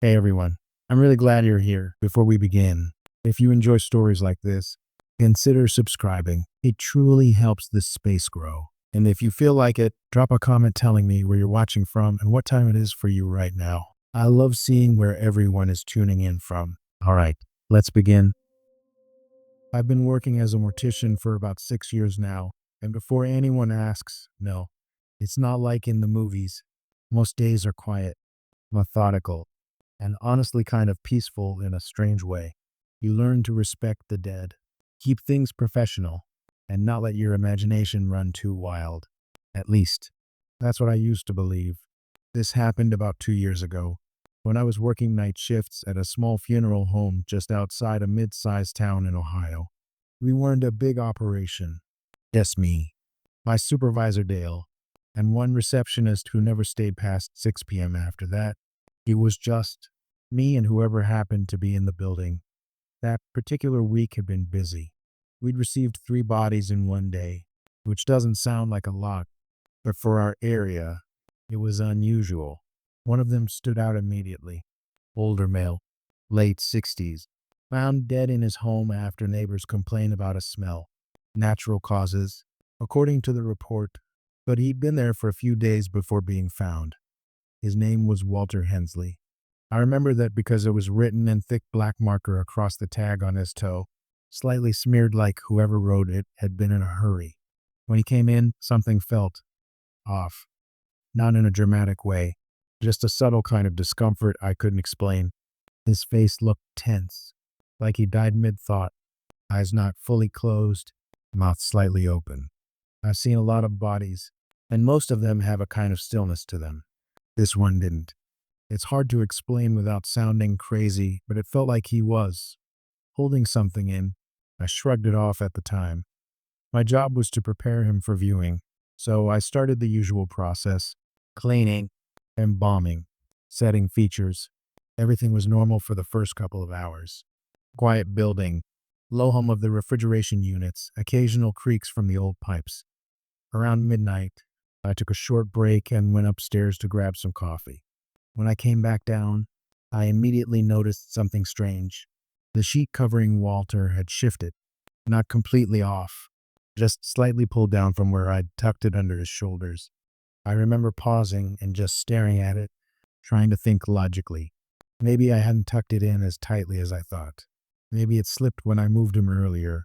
Hey everyone, I'm really glad you're here. Before we begin, if you enjoy stories like this, consider subscribing. It truly helps this space grow. And if you feel like it, drop a comment telling me where you're watching from and what time it is for you right now. I love seeing where everyone is tuning in from. All right, let's begin. I've been working as a mortician for about 6 years now, and before anyone asks, no, it's not like in the movies. Most days are quiet, methodical, and honestly kind of peaceful in a strange way. You learn to respect the dead, keep things professional, and not let your imagination run too wild. At least, that's what I used to believe. This happened about 2 years ago, when I was working night shifts at a small funeral home just outside a mid-sized town in Ohio. We weren't a big operation, just me, my supervisor Dale, and one receptionist who never stayed past 6 p.m. after that. It was just me and whoever happened to be in the building. That particular week had been busy. We'd received 3 bodies in one day, which doesn't sound like a lot, but for our area, it was unusual. One of them stood out immediately. Older male, late 60s, found dead in his home after neighbors complained about a smell. Natural causes, according to the report, but he'd been there for a few days before being found. His name was Walter Hensley. I remember that because it was written in thick black marker across the tag on his toe, slightly smeared like whoever wrote it had been in a hurry. When he came in, something felt off. Not in a dramatic way, just a subtle kind of discomfort I couldn't explain. His face looked tense, like he died mid-thought, eyes not fully closed, mouth slightly open. I've seen a lot of bodies, and most of them have a kind of stillness to them. This one didn't. It's hard to explain without sounding crazy, but it felt like he was holding something in. I shrugged it off at the time. My job was to prepare him for viewing, so I started the usual process: cleaning, embalming, setting features. Everything was normal for the first couple of hours. Quiet building, low hum of the refrigeration units, occasional creaks from the old pipes. Around midnight, I took a short break and went upstairs to grab some coffee. When I came back down, I immediately noticed something strange. The sheet covering Walter had shifted, not completely off, just slightly pulled down from where I'd tucked it under his shoulders. I remember pausing and just staring at it, trying to think logically. Maybe I hadn't tucked it in as tightly as I thought. Maybe it slipped when I moved him earlier.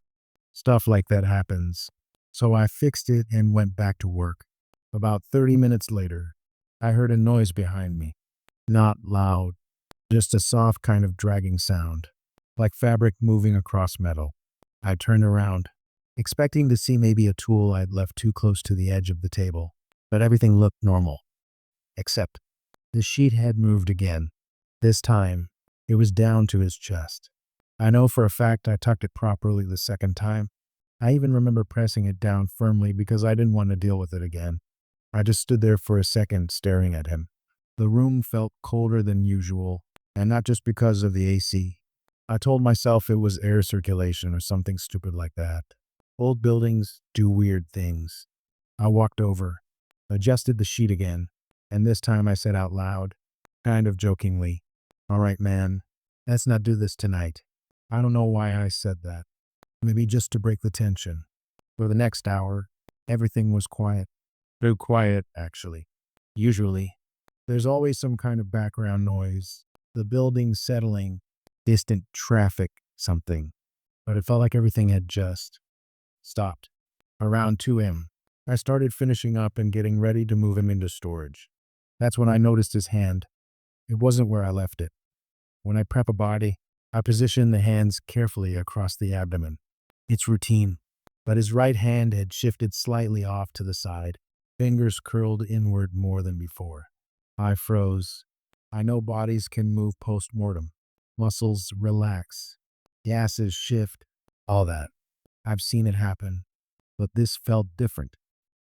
Stuff like that happens. So I fixed it and went back to work. About 30 minutes later, I heard a noise behind me. Not loud, just a soft kind of dragging sound, like fabric moving across metal. I turned around, expecting to see maybe a tool I'd left too close to the edge of the table, but everything looked normal. Except the sheet had moved again. This time, it was down to his chest. I know for a fact I tucked it properly the second time. I even remember pressing it down firmly because I didn't want to deal with it again. I just stood there for a second staring at him. The room felt colder than usual, and not just because of the AC. I told myself it was air circulation or something stupid like that. Old buildings do weird things. I walked over, adjusted the sheet again, and this time I said out loud, kind of jokingly, "All right, man, let's not do this tonight." I don't know why I said that. Maybe just to break the tension. For the next hour, everything was quiet. Too quiet, actually. Usually, there's always some kind of background noise, the building settling, distant traffic, something. But it felt like everything had just stopped. Around 2 a.m., I started finishing up and getting ready to move him into storage. That's when I noticed his hand. It wasn't where I left it. When I prep a body, I position the hands carefully across the abdomen. It's routine, but his right hand had shifted slightly off to the side, fingers curled inward more than before. I froze. I know bodies can move post-mortem. Muscles relax. Gases shift. All that. I've seen it happen. But this felt different.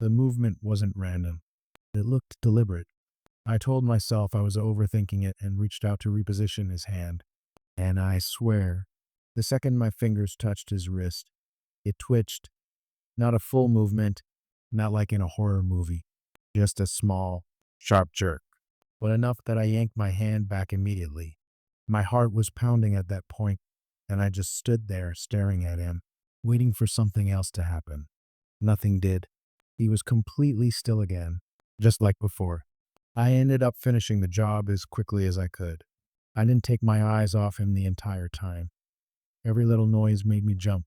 The movement wasn't random. It looked deliberate. I told myself I was overthinking it and reached out to reposition his hand. And I swear, the second my fingers touched his wrist, it twitched. Not a full movement, not like in a horror movie. Just a small, sharp jerk. but enough that I yanked my hand back immediately. My heart was pounding at that point, and I just stood there staring at him, waiting for something else to happen. Nothing did. He was completely still again, just like before. I ended up finishing the job as quickly as I could. I didn't take my eyes off him the entire time. Every little noise made me jump.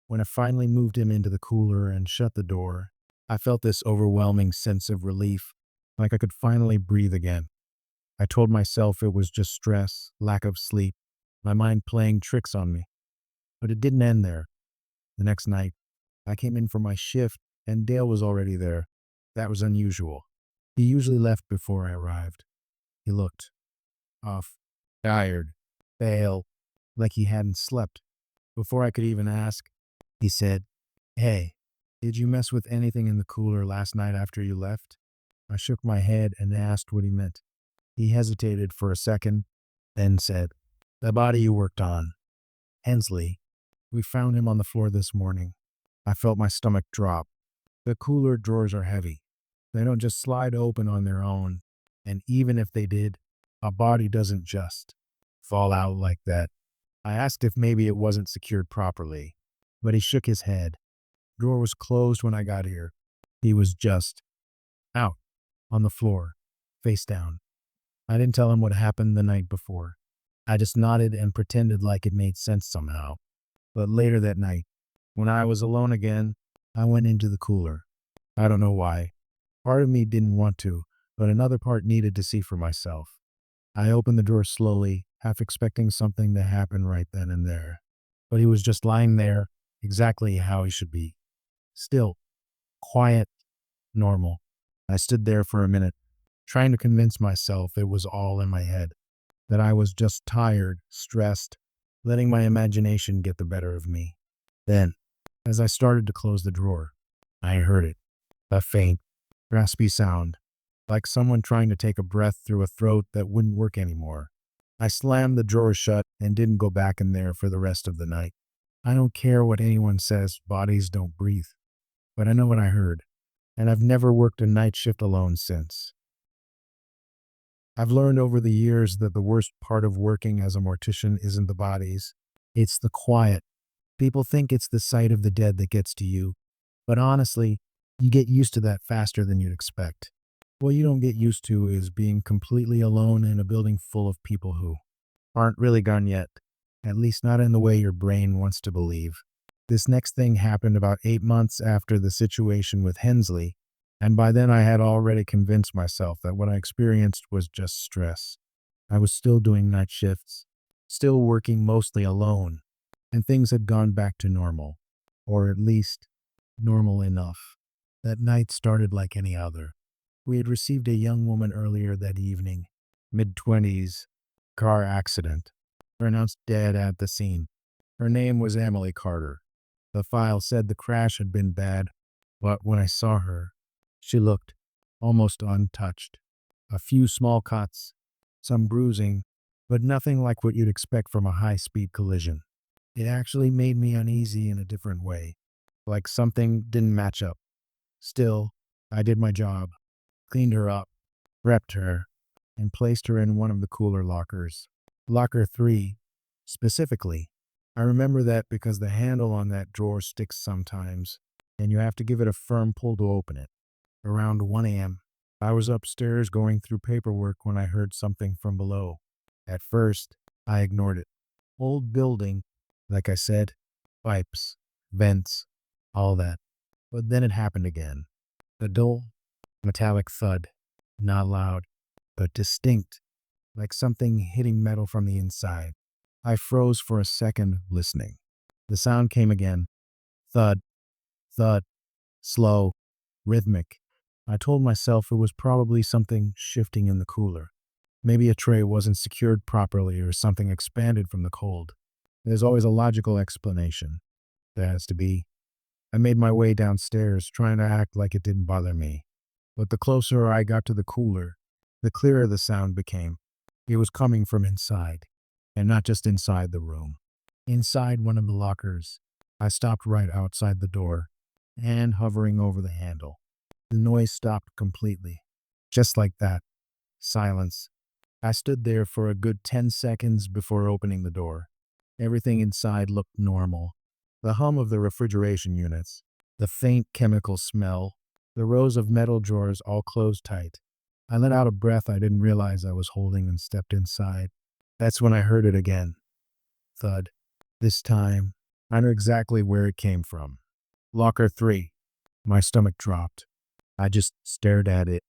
When I finally moved him into the cooler and shut the door, I felt this overwhelming sense of relief, like I could finally breathe again. I told myself it was just stress, lack of sleep, my mind playing tricks on me. But it didn't end there. The next night, I came in for my shift and Dale was already there. That was unusual. He usually left before I arrived. He looked off, tired, pale, like he hadn't slept. Before I could even ask, he said, "Hey, did you mess with anything in the cooler last night after you left?" I shook my head and asked what he meant. He hesitated for a second, then said, "The body you worked on. Hensley. We found him on the floor this morning." I felt my stomach drop. The cooler drawers are heavy. They don't just slide open on their own. And even if they did, a body doesn't just fall out like that. I asked if maybe it wasn't secured properly, but he shook his head. Drawer was closed when I got here. He was just out on the floor, face down. I didn't tell him what happened the night before. I just nodded and pretended like it made sense somehow. But later that night, when I was alone again, I went into the cooler. I don't know why. Part of me didn't want to, but another part needed to see for myself. I opened the drawer slowly, half expecting something to happen right then and there. But he was just lying there, exactly how he should be. Still, quiet, normal. I stood there for a minute, trying to convince myself it was all in my head, that I was just tired, stressed, letting my imagination get the better of me. Then, as I started to close the drawer, I heard it, a faint, raspy sound, like someone trying to take a breath through a throat that wouldn't work anymore. I slammed the drawer shut and didn't go back in there for the rest of the night. I don't care what anyone says, bodies don't breathe. But I know what I heard, and I've never worked a night shift alone since. I've learned over the years that the worst part of working as a mortician isn't the bodies, it's the quiet. People think it's the sight of the dead that gets to you, but honestly, you get used to that faster than you'd expect. What you don't get used to is being completely alone in a building full of people who aren't really gone yet, at least not in the way your brain wants to believe. This next thing happened about 8 months after the situation with Hensley, and by then I had already convinced myself that what I experienced was just stress. I was still doing night shifts, still working mostly alone, and things had gone back to normal, or at least normal enough. That night started like any other. We had received a young woman earlier that evening, mid-20s, car accident, pronounced dead at the scene. Her name was Emily Carter. The file said the crash had been bad, but when I saw her, she looked almost untouched. A few small cuts, some bruising, but nothing like what you'd expect from a high-speed collision. It actually made me uneasy in a different way, like something didn't match up. Still, I did my job, cleaned her up, prepped her, and placed her in one of the cooler lockers. Locker 3, specifically. I remember that because the handle on that drawer sticks sometimes, and you have to give it a firm pull to open it. Around 1 a.m., I was upstairs going through paperwork when I heard something from below. At first, I ignored it. Old building, like I said, pipes, vents, all that. But then it happened again. A dull, metallic thud, not loud, but distinct, like something hitting metal from the inside. I froze for a second, listening. The sound came again. Thud, thud, slow, rhythmic. I told myself it was probably something shifting in the cooler. Maybe a tray wasn't secured properly or something expanded from the cold. There's always a logical explanation. There has to be. I made my way downstairs, trying to act like it didn't bother me. But the closer I got to the cooler, the clearer the sound became. It was coming from inside, and not just inside the room. Inside one of the lockers, I stopped right outside the door, hand hovering over the handle. The noise stopped completely, just like that, Silence. I stood there for a good 10 seconds before opening the door. Everything inside looked normal. The hum of the refrigeration units, the faint chemical smell, the rows of metal drawers all closed tight. I let out a breath I didn't realize I was holding and stepped inside. That's when I heard it again. Thud. This time, I knew exactly where it came from. Locker 3. My stomach dropped. I just stared at it,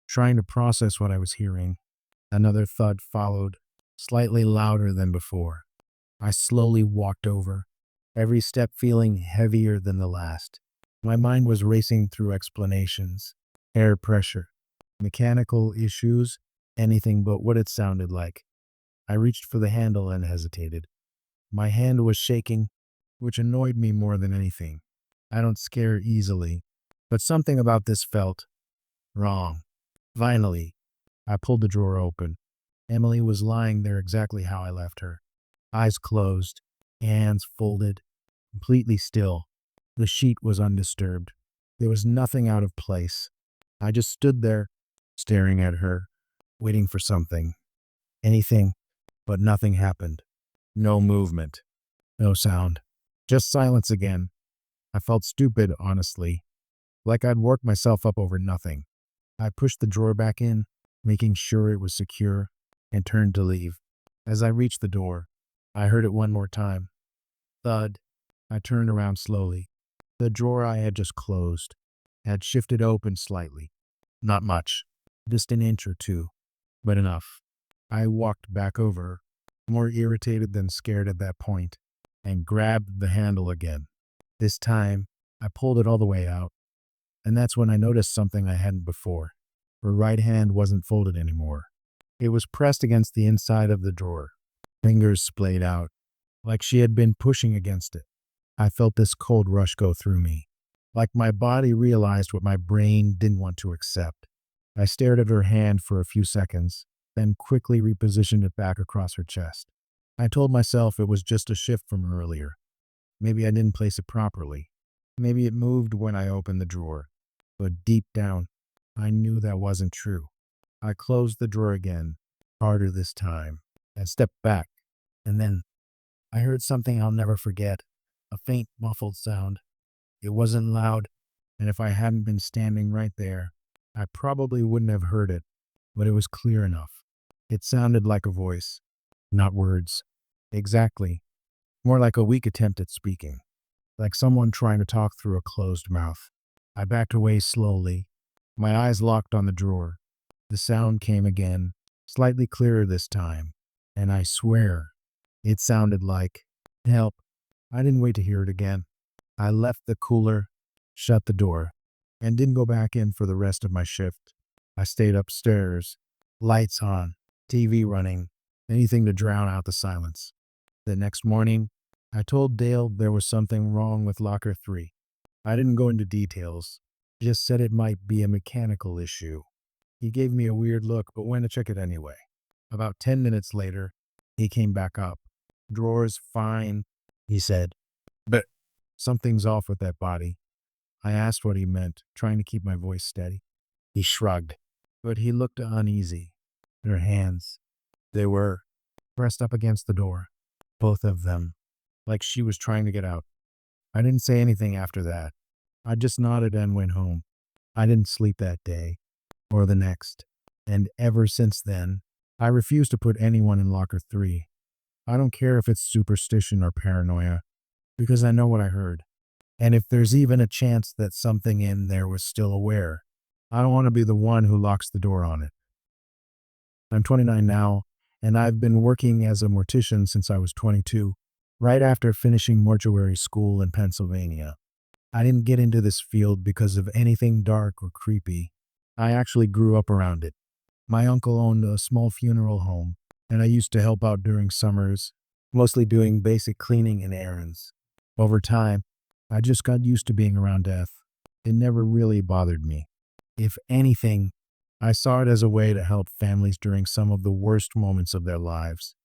trying to process what I was hearing. Another thud followed, slightly louder than before. I slowly walked over, every step feeling heavier than the last. My mind was racing through explanations, air pressure, mechanical issues, anything but what it sounded like. I reached for the handle and hesitated. My hand was shaking, which annoyed me more than anything. I don't scare easily, but something about this felt wrong. Finally, I pulled the drawer open. Emily was lying there exactly how I left her. Eyes closed, hands folded, completely still. The sheet was undisturbed. There was nothing out of place. I just stood there, staring at her, waiting for something. Anything, but nothing happened. No movement. No sound. Just silence again. I felt stupid, honestly, like I'd worked myself up over nothing. I pushed the drawer back in, making sure it was secure, and turned to leave. As I reached the door, I heard it one more time. Thud. I turned around slowly. The drawer I had just closed had shifted open slightly. Not much, just an inch or two, but enough. I walked back over, more irritated than scared at that point, and grabbed the handle again. This time, I pulled it all the way out, and that's when I noticed something I hadn't before. Her right hand wasn't folded anymore. It was pressed against the inside of the drawer. Fingers splayed out, like she had been pushing against it. I felt this cold rush go through me, like my body realized what my brain didn't want to accept. I stared at her hand for a few seconds, then quickly repositioned it back across her chest. I told myself it was just a shift from earlier. Maybe I didn't place it properly. Maybe it moved when I opened the drawer. But deep down, I knew that wasn't true. I closed the drawer again, harder this time, and stepped back. And then I heard something I'll never forget, a faint, muffled sound. It wasn't loud, and if I hadn't been standing right there, I probably wouldn't have heard it, but it was clear enough. It sounded like a voice, not words. Exactly. More like a weak attempt at speaking, like someone trying to talk through a closed mouth. I backed away slowly, my eyes locked on the drawer. The sound came again, slightly clearer this time, and I swear, it sounded like, help. I didn't wait to hear it again. I left the cooler, shut the door, and didn't go back in for the rest of my shift. I stayed upstairs, lights on, TV running, anything to drown out the silence. The next morning, I told Dale there was something wrong with Locker 3. I didn't go into details, just said it might be a mechanical issue. He gave me a weird look, but went to check it anyway. About 10 minutes later, he came back up. Drawers fine, he said, but something's off with that body. I asked what he meant, trying to keep my voice steady. He shrugged, but he looked uneasy. Her hands, they were pressed up against the door, both of them, like she was trying to get out. I didn't say anything after that. I just nodded and went home. I didn't sleep that day, or the next, and ever since then, I refuse to put anyone in Locker 3. I don't care if it's superstition or paranoia, because I know what I heard. And if there's even a chance that something in there was still aware, I don't want to be the one who locks the door on it. I'm 29 now, and I've been working as a mortician since I was 22, right after finishing mortuary school in Pennsylvania. I didn't get into this field because of anything dark or creepy. I actually grew up around it. My uncle owned a small funeral home, and I used to help out during summers, mostly doing basic cleaning and errands. Over time, I just got used to being around death. It never really bothered me. If anything, I saw it as a way to help families during some of the worst moments of their lives.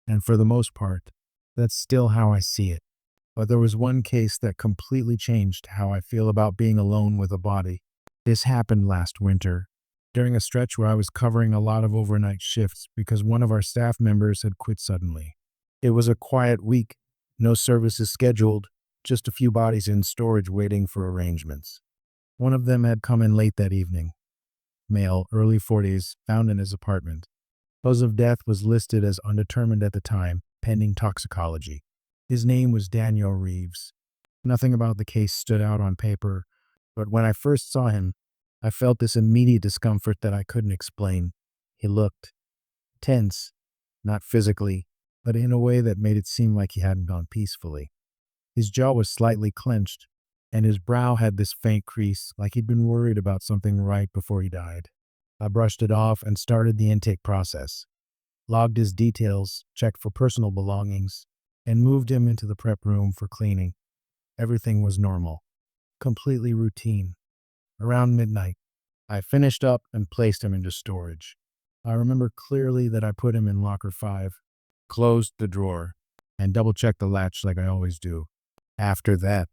And for the most part, that's still how I see it. But there was one case that completely changed how I feel about being alone with a body. This happened last winter. during a stretch where I was covering a lot of overnight shifts because one of our staff members had quit suddenly. It was a quiet week, no services scheduled, just a few bodies in storage waiting for arrangements. One of them had come in late that evening, male, early 40s, found in his apartment. Cause of death was listed as undetermined at the time, pending toxicology. His name was Daniel Reeves. Nothing about the case stood out on paper, but when I first saw him, I felt this immediate discomfort that I couldn't explain. He looked tense, not physically, but in a way that made it seem like he hadn't gone peacefully. His jaw was slightly clenched, and his brow had this faint crease, like he'd been worried about something right before he died. I brushed it off and started the intake process, logged his details, checked for personal belongings, and moved him into the prep room for cleaning. Everything was normal, completely routine. Around midnight, I finished up and placed him into storage. I remember clearly that I put him in locker 5, closed the drawer, and double-checked the latch like I always do. After that,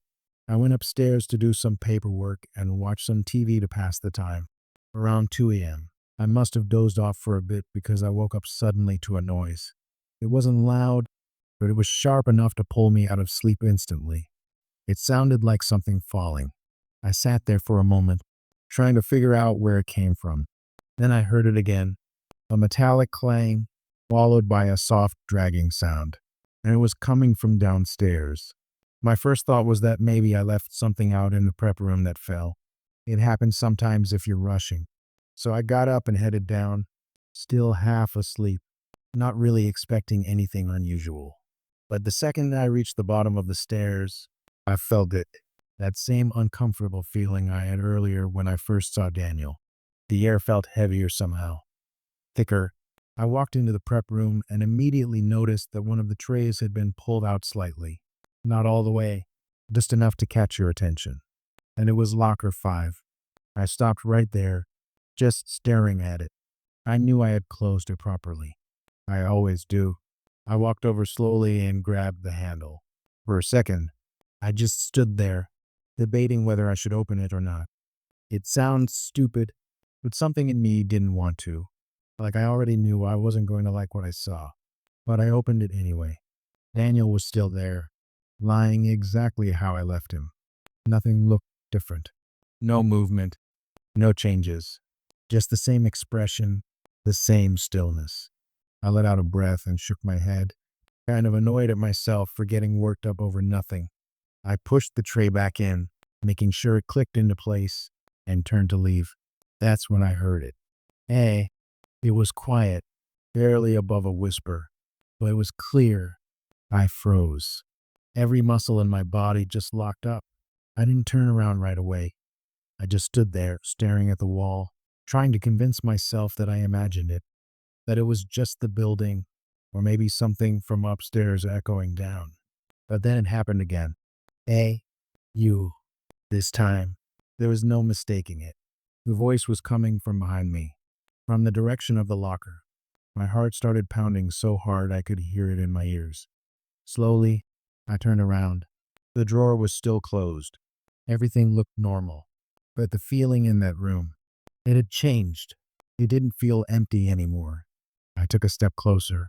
I went upstairs to do some paperwork and watch some TV to pass the time. Around 2 a.m., I must have dozed off for a bit because I woke up suddenly to a noise. It wasn't loud, but it was sharp enough to pull me out of sleep instantly. It sounded like something falling. I sat there for a moment, trying to figure out where it came from. Then I heard it again, a metallic clang, followed by a soft, dragging sound, and it was coming from downstairs. My first thought was that maybe I left something out in the prep room that fell. It happens sometimes if you're rushing. So I got up and headed down, still half asleep, not really expecting anything unusual. But the second I reached the bottom of the stairs, I felt it. That same uncomfortable feeling I had earlier when I first saw Daniel. The air felt heavier somehow, thicker. I walked into the prep room and immediately noticed that one of the trays had been pulled out slightly. Not all the way, just enough to catch your attention. And it was locker 5. I stopped right there, just staring at it. I knew I had closed it properly. I always do. I walked over slowly and grabbed the handle. For a second, I just stood there, debating whether I should open it or not. It sounds stupid, but something in me didn't want to. Like I already knew I wasn't going to like what I saw. But I opened it anyway. Daniel was still there, lying exactly how I left him. Nothing looked different. No movement, no changes. Just the same expression, the same stillness. I let out a breath and shook my head, kind of annoyed at myself for getting worked up over nothing. I pushed the tray back in, making sure it clicked into place, and turned to leave. That's when I heard it. Hey, it was quiet, barely above a whisper, but it was clear. I froze. Every muscle in my body just locked up. I didn't turn around right away. I just stood there, staring at the wall, trying to convince myself that I imagined it, that it was just the building, or maybe something from upstairs echoing down. But then it happened again. Hey, you. This time, there was no mistaking it. The voice was coming from behind me, from the direction of the locker. My heart started pounding so hard I could hear it in my ears. Slowly, I turned around. The drawer was still closed. Everything looked normal. But the feeling in that room, it had changed. It didn't feel empty anymore. I took a step closer,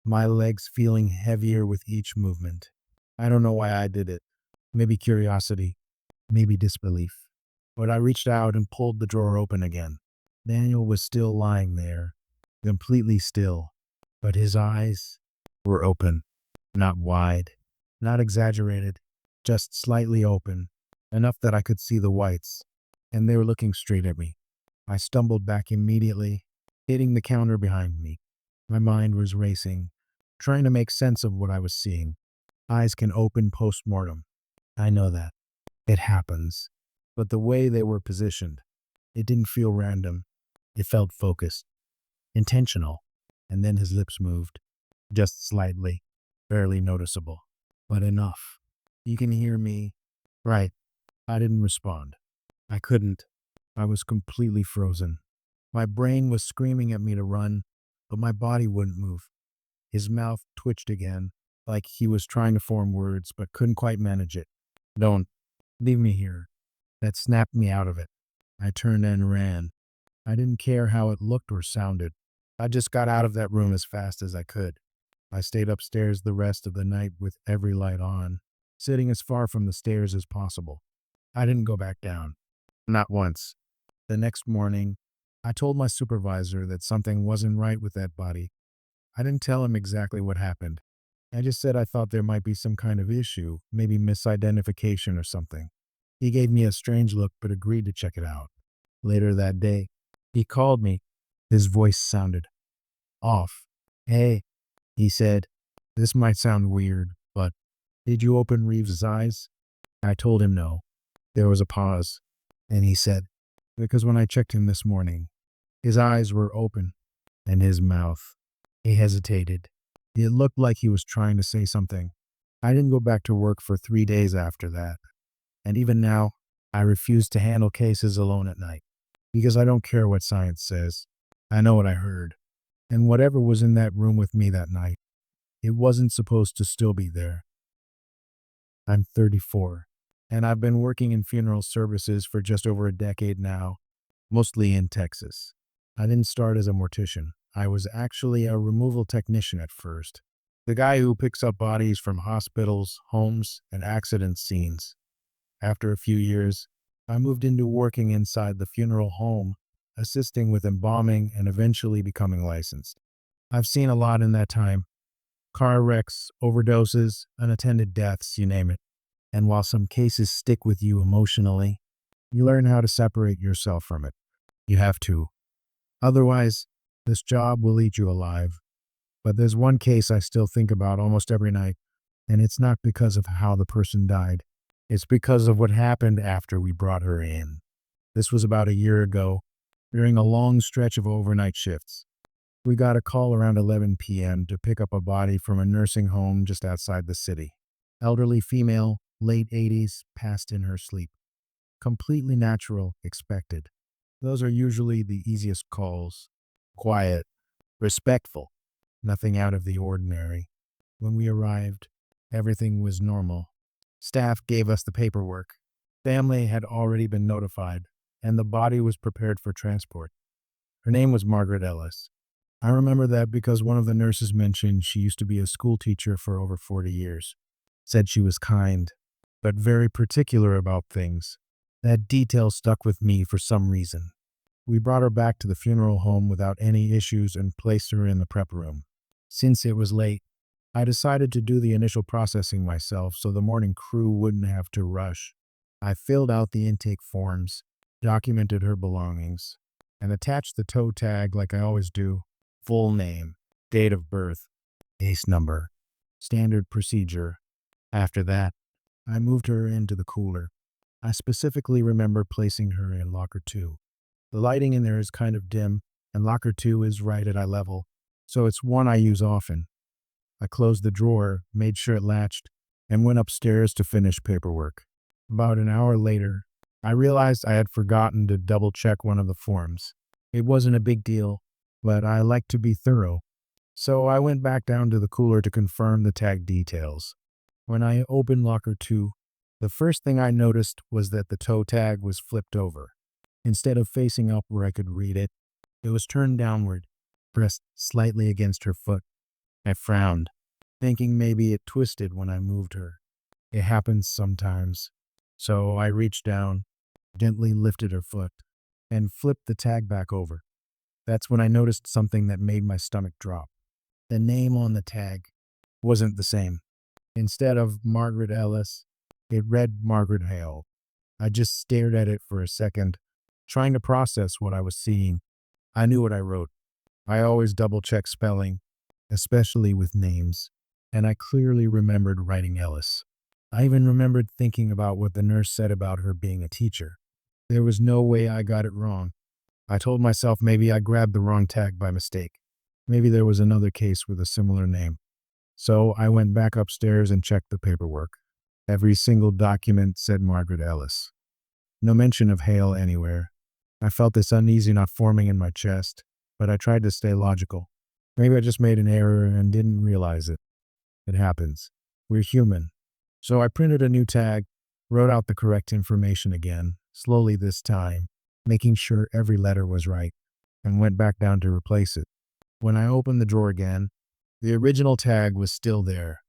my legs feeling heavier with each movement. I don't know why I did it. Maybe curiosity, maybe disbelief. But I reached out and pulled the drawer open again. Daniel was still lying there, completely still, but his eyes were open, not wide, not exaggerated, just slightly open, enough that I could see the whites, and they were looking straight at me. I stumbled back immediately, hitting the counter behind me. My mind was racing, trying to make sense of what I was seeing. Eyes can open post-mortem. I know that. It happens. But the way they were positioned, it didn't feel random. It felt focused, intentional. And then his lips moved, just slightly, barely noticeable, but enough. You can hear me. Right. I didn't respond. I couldn't. I was completely frozen. My brain was screaming at me to run, but my body wouldn't move. His mouth twitched again, like he was trying to form words but couldn't quite manage it. Don't leave me here. That snapped me out of it. I turned and ran. I didn't care how it looked or sounded. I just got out of that room as fast as I could. I stayed upstairs the rest of the night with every light on, sitting as far from the stairs as possible. I didn't go back down. Not once. The next morning, I told my supervisor that something wasn't right with that body. I didn't tell him exactly what happened. I just said I thought there might be some kind of issue, maybe misidentification or something. He gave me a strange look but agreed to check it out. Later that day, he called me. His voice sounded off. "Hey," he said, "this might sound weird, but did you open Reeves' eyes?" I told him no. There was a pause, and he said, "Because when I checked him this morning, his eyes were open, and his mouth." He hesitated. It looked like he was trying to say something. I didn't go back to work for 3 days after that. And even now, I refuse to handle cases alone at night. Because I don't care what science says. I know what I heard. And whatever was in that room with me that night, it wasn't supposed to still be there. I'm 34, and I've been working in funeral services for just over a decade now, mostly in Texas. I didn't start as a mortician. I was actually a removal technician at first. The guy who picks up bodies from hospitals, homes, and accident scenes. After a few years, I moved into working inside the funeral home, assisting with embalming and eventually becoming licensed. I've seen a lot in that time. Car wrecks, overdoses, unattended deaths, you name it. And while some cases stick with you emotionally, you learn how to separate yourself from it. You have to. Otherwise, this job will eat you alive. But there's one case I still think about almost every night, and it's not because of how the person died. It's because of what happened after we brought her in. This was about a year ago, during a long stretch of overnight shifts. We got a call around 11 p.m. to pick up a body from a nursing home just outside the city. Elderly female, late 80s, passed in her sleep. Completely natural, expected. Those are usually the easiest calls. Quiet, respectful, nothing out of the ordinary. When we arrived, everything was normal. Staff gave us the paperwork. Family had already been notified, and the body was prepared for transport. Her name was Margaret Ellis. I remember that because one of the nurses mentioned she used to be a school teacher for over 40 years. Said she was kind, but very particular about things. That detail stuck with me for some reason. We brought her back to the funeral home without any issues and placed her in the prep room. Since it was late, I decided to do the initial processing myself so the morning crew wouldn't have to rush. I filled out the intake forms, documented her belongings, and attached the toe tag like I always do. Full name, date of birth, case number, standard procedure. After that, I moved her into the cooler. I specifically remember placing her in locker 2. The lighting in there is kind of dim, and locker 2 is right at eye level, so it's one I use often. I closed the drawer, made sure it latched, and went upstairs to finish paperwork. About an hour later, I realized I had forgotten to double-check one of the forms. It wasn't a big deal, but I like to be thorough. So I went back down to the cooler to confirm the tag details. When I opened locker 2, the first thing I noticed was that the toe tag was flipped over. Instead of facing up where I could read it, it was turned downward, pressed slightly against her foot. I frowned, thinking maybe it twisted when I moved her. It happens sometimes. So I reached down, gently lifted her foot, and flipped the tag back over. That's when I noticed something that made my stomach drop. The name on the tag wasn't the same. Instead of Margaret Ellis, it read Margaret Hale. I just stared at it for a second, trying to process what I was seeing. I knew what I wrote. I always double-check spelling, especially with names, and I clearly remembered writing Ellis. I even remembered thinking about what the nurse said about her being a teacher. There was no way I got it wrong. I told myself maybe I grabbed the wrong tag by mistake. Maybe there was another case with a similar name. So I went back upstairs and checked the paperwork. Every single document said Margaret Ellis. No mention of Hale anywhere. I felt this uneasy knot forming in my chest, but I tried to stay logical. Maybe I just made an error and didn't realize it. It happens. We're human. So I printed a new tag, wrote out the correct information again, slowly this time, making sure every letter was right, and went back down to replace it. When I opened the drawer again, the original tag was still there,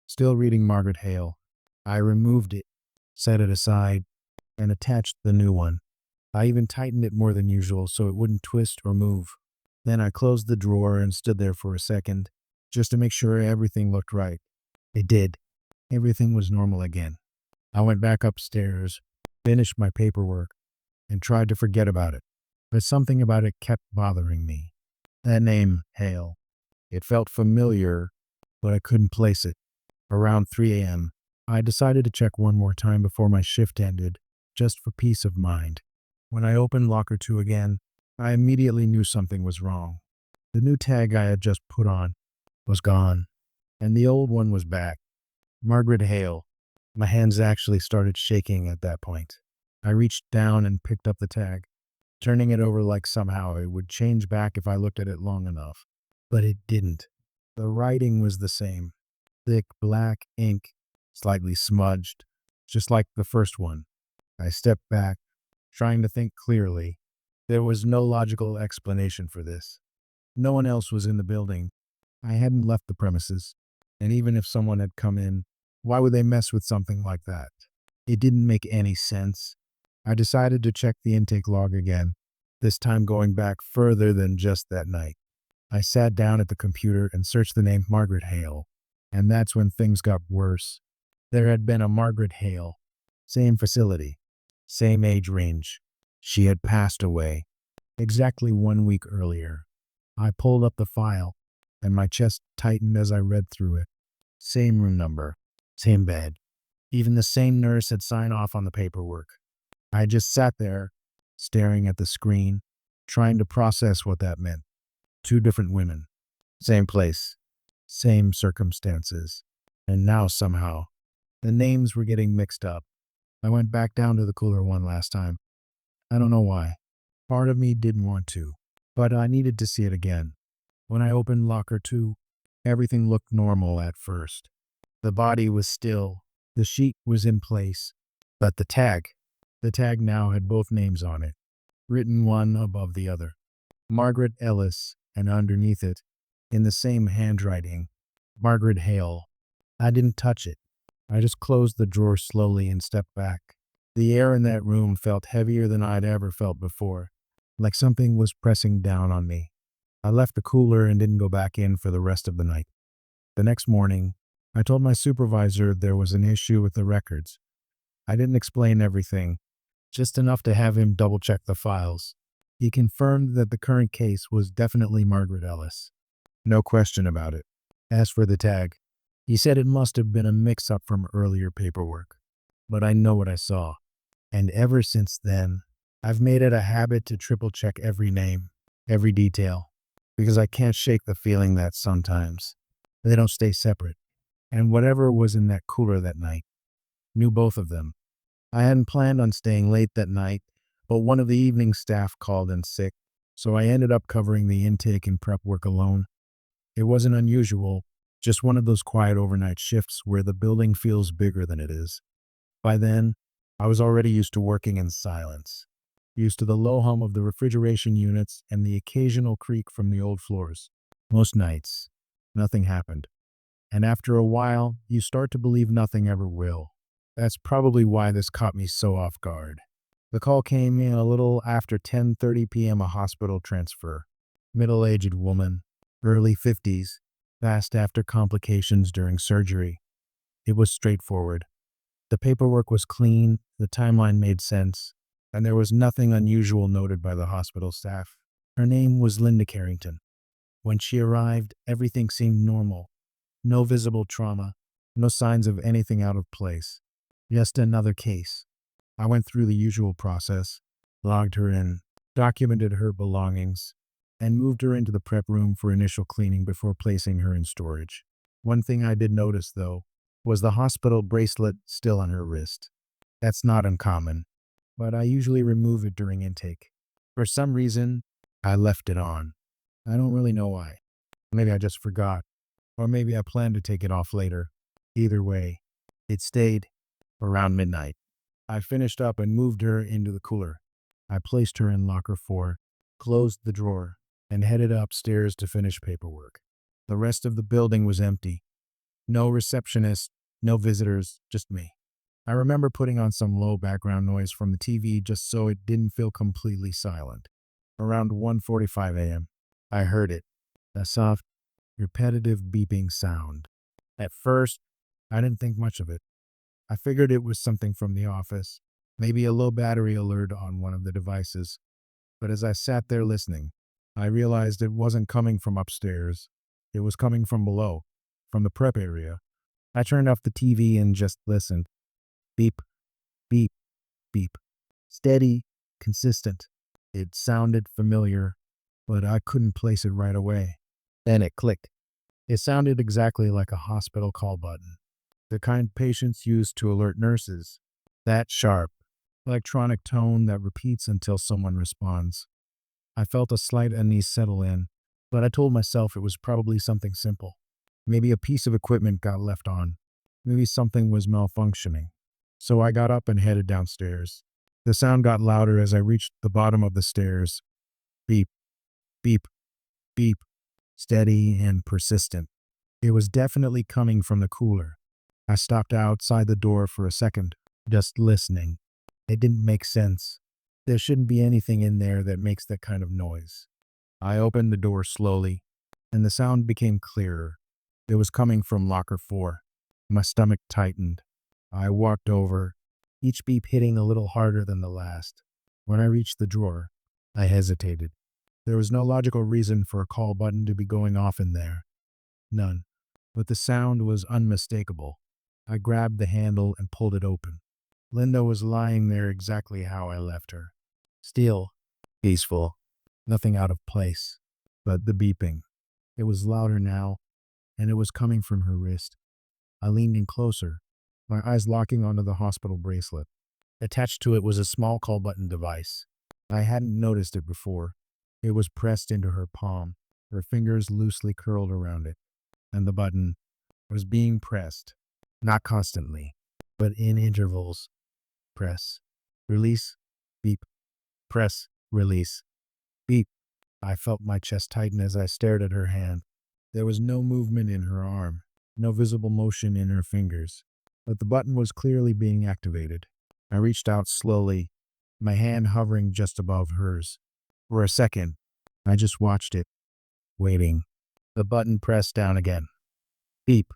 still reading Margaret Hale. I removed it, set it aside, and attached the new one. I even tightened it more than usual so it wouldn't twist or move. Then I closed the drawer and stood there for a second, just to make sure everything looked right. It did. Everything was normal again. I went back upstairs, finished my paperwork, and tried to forget about it. But something about it kept bothering me. That name, Hale. It felt familiar, but I couldn't place it. Around 3 a.m., I decided to check one more time before my shift ended, just for peace of mind. When I opened locker 2 again, I immediately knew something was wrong. The new tag I had just put on was gone, and the old one was back. Margaret Hale. My hands actually started shaking at that point. I reached down and picked up the tag, turning it over like somehow it would change back if I looked at it long enough. But it didn't. The writing was the same. Thick black ink, slightly smudged, just like the first one. I stepped back, trying to think clearly. There was no logical explanation for this. No one else was in the building. I hadn't left the premises. And even if someone had come in, why would they mess with something like that? It didn't make any sense. I decided to check the intake log again, this time going back further than just that night. I sat down at the computer and searched the name Margaret Hale. And that's when things got worse. There had been a Margaret Hale. Same facility. Same age range. She had passed away. Exactly 1 week earlier. I pulled up the file, and my chest tightened as I read through it. Same room number. Same bed. Even the same nurse had signed off on the paperwork. I just sat there, staring at the screen, trying to process what that meant. 2 different women. Same place. Same circumstances. And now somehow, the names were getting mixed up. I went back down to the cooler one last time. I don't know why. Part of me didn't want to, but I needed to see it again. When I opened locker 2, everything looked normal at first. The body was still. The sheet was in place. But the tag now had both names on it, written one above the other. Margaret Ellis, and underneath it, in the same handwriting, Margaret Hale. I didn't touch it. I just closed the drawer slowly and stepped back. The air in that room felt heavier than I'd ever felt before, like something was pressing down on me. I left the cooler and didn't go back in for the rest of the night. The next morning, I told my supervisor there was an issue with the records. I didn't explain everything, just enough to have him double-check the files. He confirmed that the current case was definitely Margaret Ellis. No question about it. As for the tag, he said it must have been a mix-up from earlier paperwork. But I know what I saw. And ever since then, I've made it a habit to triple-check every name, every detail, because I can't shake the feeling that sometimes they don't stay separate. And whatever was in that cooler that night knew both of them. I hadn't planned on staying late that night, but one of the evening staff called in sick, so I ended up covering the intake and prep work alone. It wasn't unusual, just one of those quiet overnight shifts where the building feels bigger than it is. By then, I was already used to working in silence, used to the low hum of the refrigeration units and the occasional creak from the old floors. Most nights, nothing happened. And after a while, you start to believe nothing ever will. That's probably why this caught me so off guard. The call came in a little after 10:30 p.m. a hospital transfer. Middle-aged woman, early 50s, fast after complications during surgery. It was straightforward. The paperwork was clean, the timeline made sense, and there was nothing unusual noted by the hospital staff. Her name was Linda Carrington. When she arrived, everything seemed normal. No visible trauma, no signs of anything out of place. Just another case. I went through the usual process, logged her in, documented her belongings, and moved her into the prep room for initial cleaning before placing her in storage. One thing I did notice, though, was the hospital bracelet still on her wrist. That's not uncommon, but I usually remove it during intake. For some reason, I left it on. I don't really know why. Maybe I just forgot, or maybe I planned to take it off later. Either way, it stayed around midnight. I finished up and moved her into the cooler. I placed her in locker 4, closed the drawer, and headed upstairs to finish paperwork. The rest of the building was empty. No receptionist, no visitors, just me. I remember putting on some low background noise from the TV just so it didn't feel completely silent. Around 1:45 a.m., I heard it, a soft, repetitive beeping sound. At first, I didn't think much of it. I figured it was something from the office, maybe a low battery alert on one of the devices. But as I sat there listening, I realized it wasn't coming from upstairs. It was coming from below, from the prep area. I turned off the TV and just listened. Beep, beep, beep. Steady, consistent. It sounded familiar, but I couldn't place it right away. Then it clicked. It sounded exactly like a hospital call button, the kind patients use to alert nurses. That sharp, electronic tone that repeats until someone responds. I felt a slight unease settle in, but I told myself it was probably something simple. Maybe a piece of equipment got left on. Maybe something was malfunctioning. So I got up and headed downstairs. The sound got louder as I reached the bottom of the stairs. Beep, beep, beep. Steady and persistent. It was definitely coming from the cooler. I stopped outside the door for a second, just listening. It didn't make sense. There shouldn't be anything in there that makes that kind of noise. I opened the door slowly, and the sound became clearer. It was coming from locker 4. My stomach tightened. I walked over, each beep hitting a little harder than the last. When I reached the drawer, I hesitated. There was no logical reason for a call button to be going off in there. None. But the sound was unmistakable. I grabbed the handle and pulled it open. Linda was lying there exactly how I left her. Still, peaceful, nothing out of place. But the beeping. It was louder now, and it was coming from her wrist. I leaned in closer, my eyes locking onto the hospital bracelet. Attached to it was a small call button device. I hadn't noticed it before. It was pressed into her palm, her fingers loosely curled around it, and the button was being pressed, not constantly, but in intervals. Press, release, beep, press, release, beep. I felt my chest tighten as I stared at her hand. There was no movement in her arm, no visible motion in her fingers, but the button was clearly being activated. I reached out slowly, my hand hovering just above hers. For a second, I just watched it, waiting. The button pressed down again. Beep.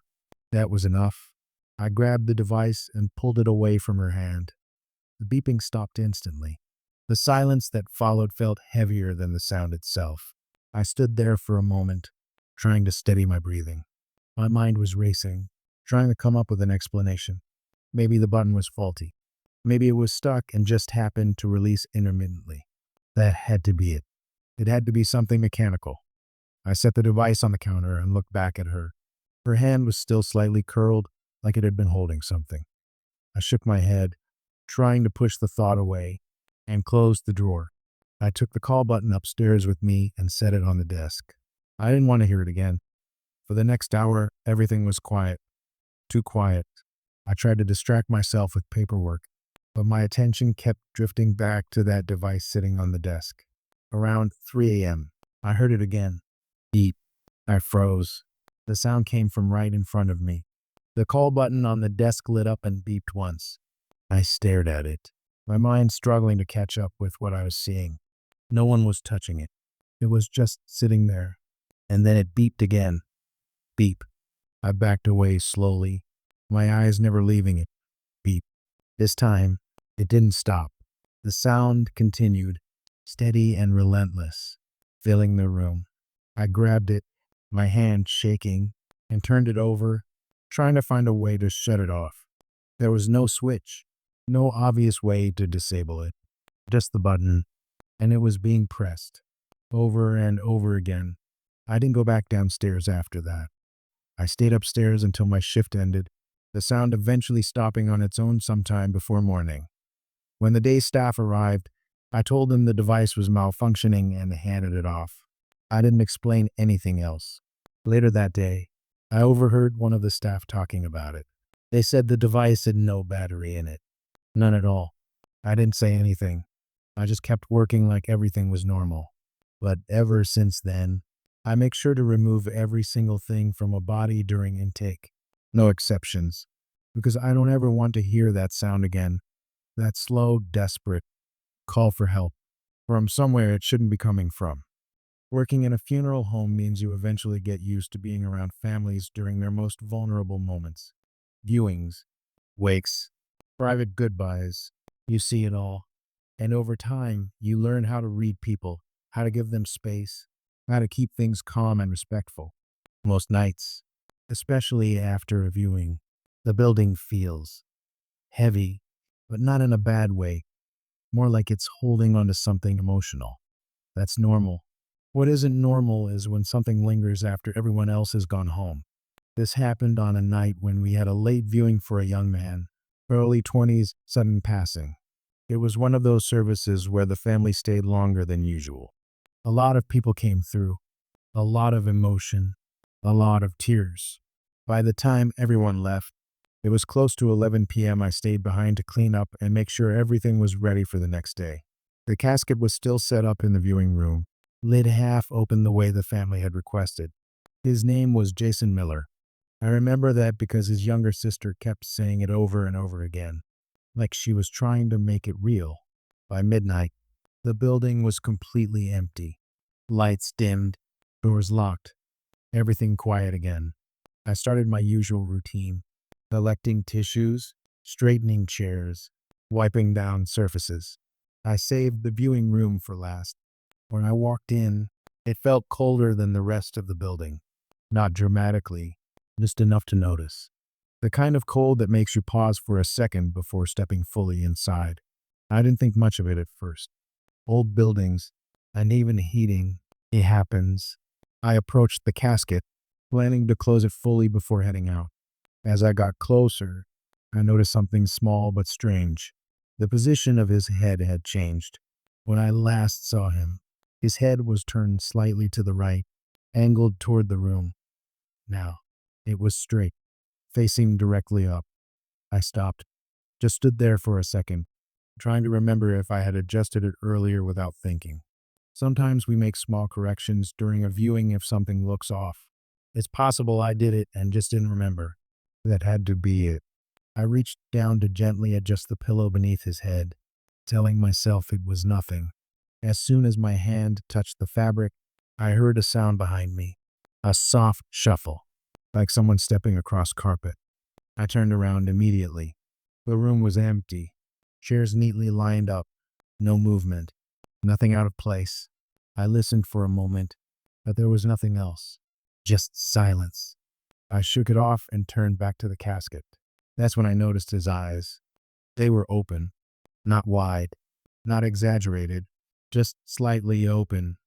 That was enough. I grabbed the device and pulled it away from her hand. The beeping stopped instantly. The silence that followed felt heavier than the sound itself. I stood there for a moment, trying to steady my breathing. My mind was racing, trying to come up with an explanation. Maybe the button was faulty. Maybe it was stuck and just happened to release intermittently. That had to be it. It had to be something mechanical. I set the device on the counter and looked back at her. Her hand was still slightly curled, like it had been holding something. I shook my head, trying to push the thought away, and closed the drawer. I took the call button upstairs with me and set it on the desk. I didn't want to hear it again. For the next hour, everything was quiet. Too quiet. I tried to distract myself with paperwork, but my attention kept drifting back to that device sitting on the desk. Around 3 a.m., I heard it again. Beep. I froze. The sound came from right in front of me. The call button on the desk lit up and beeped once. I stared at it, my mind struggling to catch up with what I was seeing. No one was touching it. It was just sitting there. And then it beeped again. Beep. I backed away slowly, my eyes never leaving it. Beep. This time, it didn't stop. The sound continued, steady and relentless, filling the room. I grabbed it, my hand shaking, and turned it over, trying to find a way to shut it off. There was no switch, no obvious way to disable it, just the button, and it was being pressed, over and over again. I didn't go back downstairs after that. I stayed upstairs until my shift ended, the sound eventually stopping on its own sometime before morning. When the day's staff arrived, I told them the device was malfunctioning and handed it off. I didn't explain anything else. Later that day, I overheard one of the staff talking about it. They said the device had no battery in it. None at all. I didn't say anything. I just kept working like everything was normal. But ever since then, I make sure to remove every single thing from a body during intake. No exceptions. Because I don't ever want to hear that sound again. That slow, desperate call for help from somewhere it shouldn't be coming from. Working in a funeral home means you eventually get used to being around families during their most vulnerable moments. Viewings, wakes, private goodbyes. You see it all. And over time, you learn how to read people, how to give them space, how to keep things calm and respectful. Most nights, especially after a viewing, the building feels heavy, but not in a bad way, more like it's holding onto something emotional. That's normal. What isn't normal is when something lingers after everyone else has gone home. This happened on a night when we had a late viewing for a young man, early 20s, sudden passing. It was one of those services where the family stayed longer than usual. A lot of people came through, a lot of emotion, a lot of tears. By the time everyone left, it was close to 11 p.m. I stayed behind to clean up and make sure everything was ready for the next day. The casket was still set up in the viewing room, lid half open the way the family had requested. His name was Jason Miller. I remember that because his younger sister kept saying it over and over again, like she was trying to make it real. By midnight, the building was completely empty. Lights dimmed, doors locked, everything quiet again. I started my usual routine, collecting tissues, straightening chairs, wiping down surfaces. I saved the viewing room for last. When I walked in, it felt colder than the rest of the building. Not dramatically, just enough to notice. The kind of cold that makes you pause for a second before stepping fully inside. I didn't think much of it at first. Old buildings, uneven heating, it happens. I approached the casket, planning to close it fully before heading out. As I got closer, I noticed something small but strange. The position of his head had changed. When I last saw him, his head was turned slightly to the right, angled toward the room. Now, it was straight, facing directly up. I stopped, just stood there for a second, trying to remember if I had adjusted it earlier without thinking. Sometimes we make small corrections during a viewing if something looks off. It's possible I did it and just didn't remember. That had to be it. I reached down to gently adjust the pillow beneath his head, telling myself it was nothing. As soon as my hand touched the fabric, I heard a sound behind me, a soft shuffle, like someone stepping across carpet. I turned around immediately. The room was empty, chairs neatly lined up, no movement, nothing out of place. I listened for a moment, but there was nothing else, just silence. I shook it off and turned back to the casket. That's when I noticed his eyes. They were open, not wide, not exaggerated, just slightly open,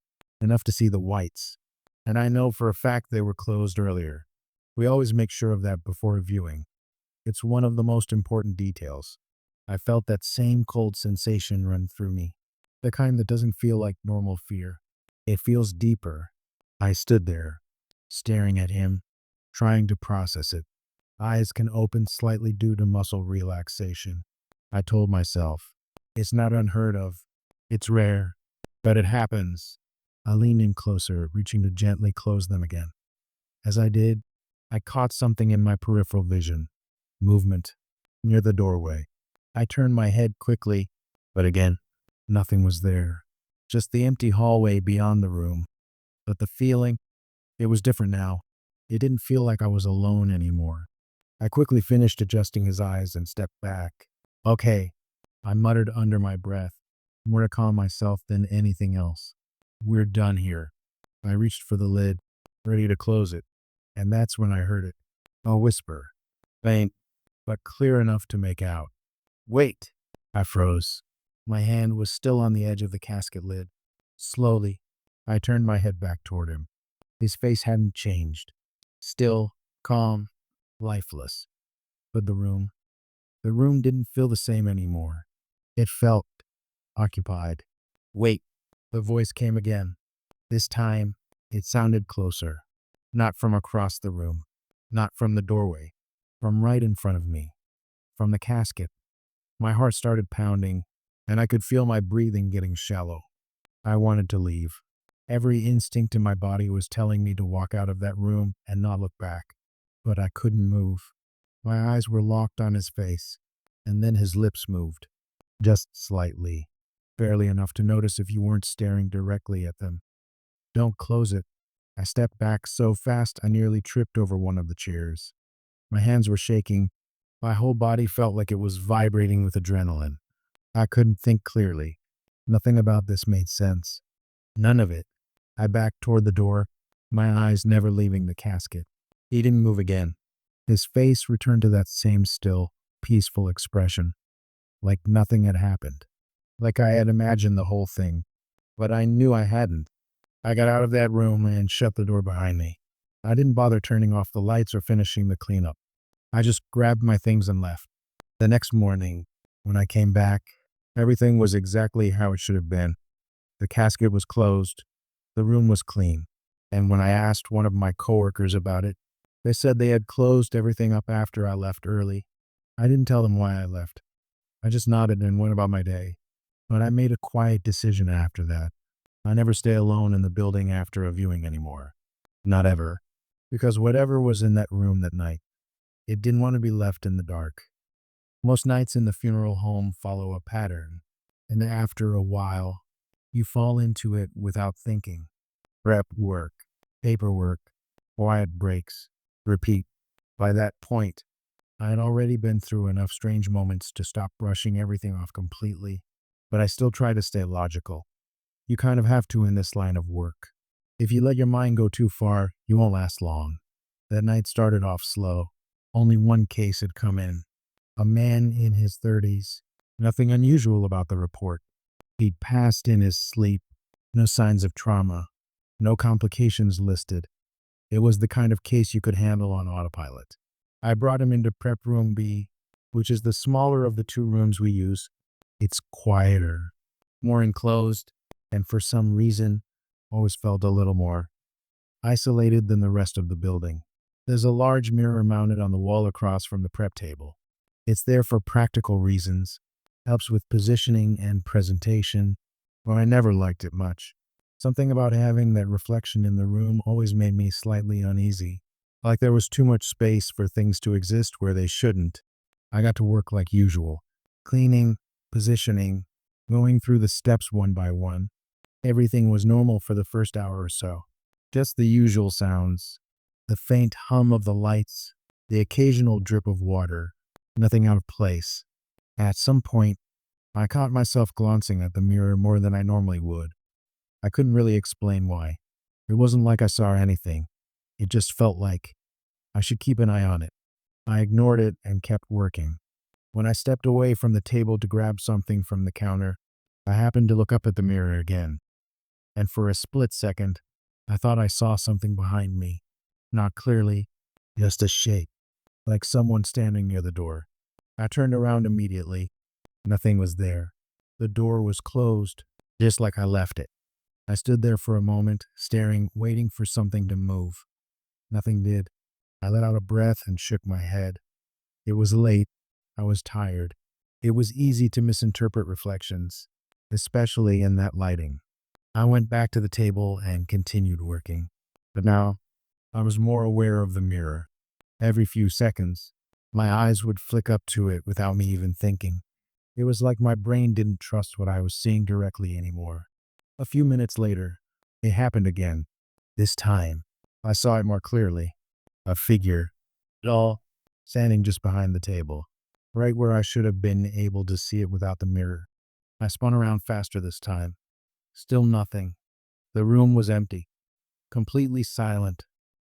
enough to see the whites. And I know for a fact they were closed earlier. We always make sure of that before viewing. It's one of the most important details. I felt that same cold sensation run through me, the kind that doesn't feel like normal fear. It feels deeper. I stood there, staring at him, trying to process it. Eyes can open slightly due to muscle relaxation. I told myself, it's not unheard of. It's rare, but it happens. I leaned in closer, reaching to gently close them again. As I did, I caught something in my peripheral vision. Movement, near the doorway. I turned my head quickly, but again, nothing was there. Just the empty hallway beyond the room. But the feeling, it was different now. It didn't feel like I was alone anymore. I quickly finished adjusting his eyes and stepped back. Okay, I muttered under my breath, more to calm myself than anything else. We're done here. I reached for the lid, ready to close it, and that's when I heard it. A whisper, faint, but clear enough to make out. Wait! I froze. My hand was still on the edge of the casket lid. Slowly, I turned my head back toward him. His face hadn't changed. Still, calm, lifeless. But the room didn't feel the same anymore. It felt occupied. Wait, the voice came again. This time, it sounded closer. Not from across the room. Not from the doorway. From right in front of me. From the casket. My heart started pounding. and I could feel my breathing getting shallow. I wanted to leave. Every instinct in my body was telling me to walk out of that room and not look back, but I couldn't move. My eyes were locked on his face, and then his lips moved, just slightly, barely enough to notice if you weren't staring directly at them. Don't close it. I stepped back so fast I nearly tripped over one of the chairs. My hands were shaking. My whole body felt like it was vibrating with adrenaline. I couldn't think clearly. Nothing about this made sense. None of it. I backed toward the door, my eyes never leaving the casket. He didn't move again. His face returned to that same still, peaceful expression, like nothing had happened, like I had imagined the whole thing, but I knew I hadn't. I got out of that room and shut the door behind me. I didn't bother turning off the lights or finishing the cleanup. I just grabbed my things and left. The next morning, when I came back, everything was exactly how it should have been. The casket was closed, the room was clean, and when I asked one of my coworkers about it, they said they had closed everything up after I left early. I didn't tell them why I left. I just nodded and went about my day. But I made a quiet decision after that. I never stay alone in the building after a viewing anymore. Not ever. Because whatever was in that room that night, it didn't want to be left in the dark. Most nights in the funeral home follow a pattern, and after a while, you fall into it without thinking. Prep work, paperwork, quiet breaks, repeat. By that point, I had already been through enough strange moments to stop brushing everything off completely, but I still try to stay logical. You kind of have to in this line of work. If you let your mind go too far, you won't last long. That night started off slow. Only one case had come in. A man in his 30s. Nothing unusual about the report. He'd passed in his sleep. No signs of trauma. No complications listed. It was the kind of case you could handle on autopilot. I brought him into Prep Room B, which is the smaller of the two rooms we use. It's quieter, more enclosed, and for some reason, always felt a little more isolated than the rest of the building. There's a large mirror mounted on the wall across from the prep table. It's there for practical reasons, helps with positioning and presentation, but I never liked it much. Something about having that reflection in the room always made me slightly uneasy, like there was too much space for things to exist where they shouldn't. I got to work like usual, cleaning, positioning, going through the steps one by one. Everything was normal for the first hour or so. Just the usual sounds, the faint hum of the lights, the occasional drip of water, nothing out of place. At some point, I caught myself glancing at the mirror more than I normally would. I couldn't really explain why. It wasn't like I saw anything. It just felt like I should keep an eye on it. I ignored it and kept working. When I stepped away from the table to grab something from the counter, I happened to look up at the mirror again. And for a split second, I thought I saw something behind me. Not clearly, just a shape, like someone standing near the door. I turned around immediately. Nothing was there. The door was closed, just like I left it. I stood there for a moment, staring, waiting for something to move. Nothing did. I let out a breath and shook my head. It was late. I was tired. It was easy to misinterpret reflections, especially in that lighting. I went back to the table and continued working. But now, I was more aware of the mirror. Every few seconds, my eyes would flick up to it without me even thinking. It was like my brain didn't trust what I was seeing directly anymore. A few minutes later, it happened again. This time, I saw it more clearly. A figure, tall, standing just behind the table, right where I should have been able to see it without the mirror. I spun around faster this time. Still nothing. The room was empty, completely silent.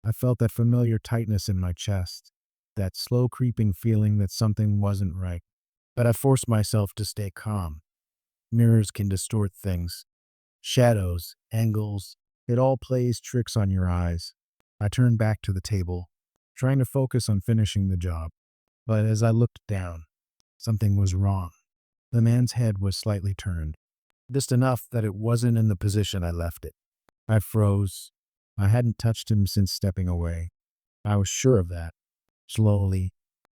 I felt that familiar tightness in my chest, that slow creeping feeling that something wasn't right. But I forced myself to stay calm. Mirrors can distort things. Shadows, angles, it all plays tricks on your eyes. I turned back to the table, trying to focus on finishing the job. But as I looked down, something was wrong. The man's head was slightly turned, just enough that it wasn't in the position I left it. I froze. I hadn't touched him since stepping away. I was sure of that. Slowly,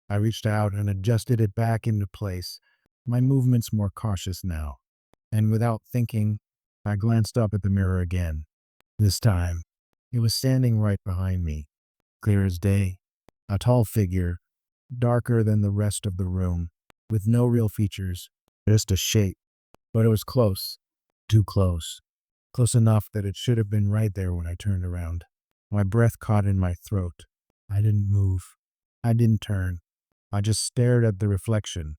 I reached out and adjusted it back into place, my movements more cautious now. And without thinking, I glanced up at the mirror again. This time, it was standing right behind me, clear as day. A tall figure, darker than the rest of the room, with no real features, just a shape. But it was close, too close. Close enough that it should have been right there when I turned around. My breath caught in my throat. I didn't move. I didn't turn. I just stared at the reflection,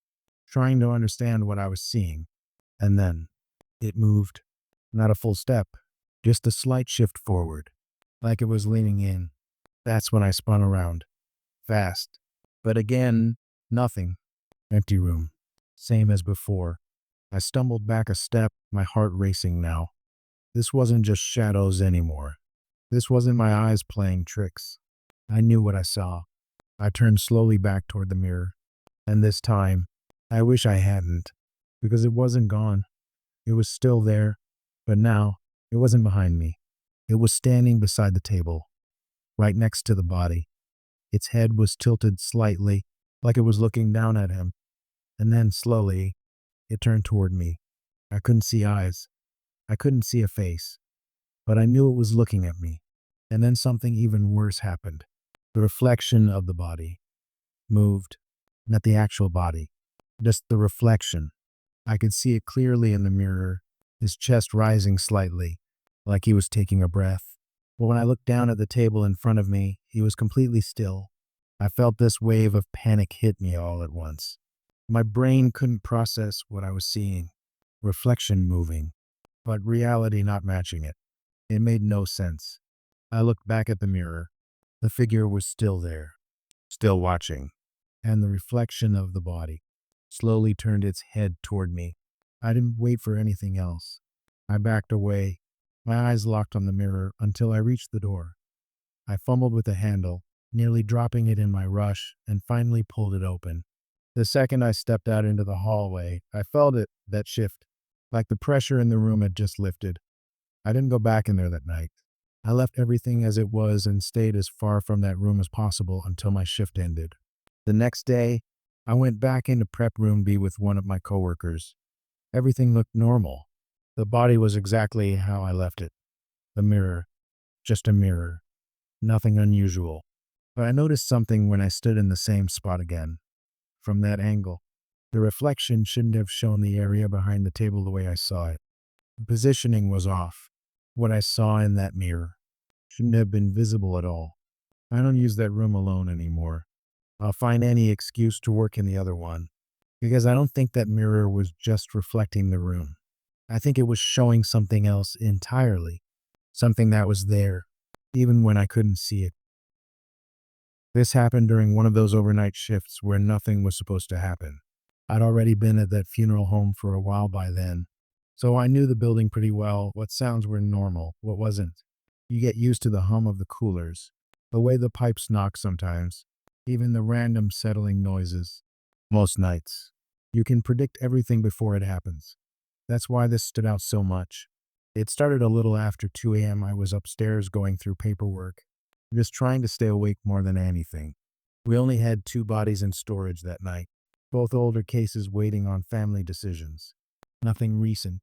trying to understand what I was seeing. And then, it moved. Not a full step, just a slight shift forward, like it was leaning in. That's when I spun around. Fast. But again, nothing. Empty room. Same as before. I stumbled back a step, my heart racing now. This wasn't just shadows anymore. This wasn't my eyes playing tricks. I knew what I saw. I turned slowly back toward the mirror. And this time, I wish I hadn't, because it wasn't gone. It was still there, but now, it wasn't behind me. It was standing beside the table, right next to the body. Its head was tilted slightly, like it was looking down at him. And then, slowly, it turned toward me. I couldn't see eyes. I couldn't see a face. But I knew it was looking at me. And then something even worse happened. The reflection of the body moved. Not the actual body, just the reflection. I could see it clearly in the mirror, his chest rising slightly, like he was taking a breath. But when I looked down at the table in front of me, he was completely still. I felt this wave of panic hit me all at once. My brain couldn't process what I was seeing. Reflection moving, but reality not matching it. It made no sense. I looked back at the mirror. The figure was still there, still watching, and the reflection of the body slowly turned its head toward me. I didn't wait for anything else. I backed away, my eyes locked on the mirror until I reached the door. I fumbled with the handle, nearly dropping it in my rush, and finally pulled it open. The second I stepped out into the hallway, I felt it, that shift, like the pressure in the room had just lifted. I didn't go back in there that night. I left everything as it was and stayed as far from that room as possible until my shift ended. The next day, I went back into prep room B with one of my coworkers. Everything looked normal. The body was exactly how I left it. The mirror, just a mirror. Nothing unusual. But I noticed something when I stood in the same spot again. From that angle, the reflection shouldn't have shown the area behind the table the way I saw it. The positioning was off. What I saw in that mirror shouldn't have been visible at all. I don't use that room alone anymore. I'll find any excuse to work in the other one, because I don't think that mirror was just reflecting the room. I think it was showing something else entirely, something that was there, even when I couldn't see it. This happened during one of those overnight shifts where nothing was supposed to happen. I'd already been at that funeral home for a while by then, so I knew the building pretty well, what sounds were normal, what wasn't. You get used to the hum of the coolers, the way the pipes knock sometimes, even the random settling noises. Most nights, you can predict everything before it happens. That's why this stood out so much. It started a little after 2 a.m. I was upstairs going through paperwork, just trying to stay awake more than anything. We only had 2 bodies in storage that night, both older cases waiting on family decisions. Nothing recent,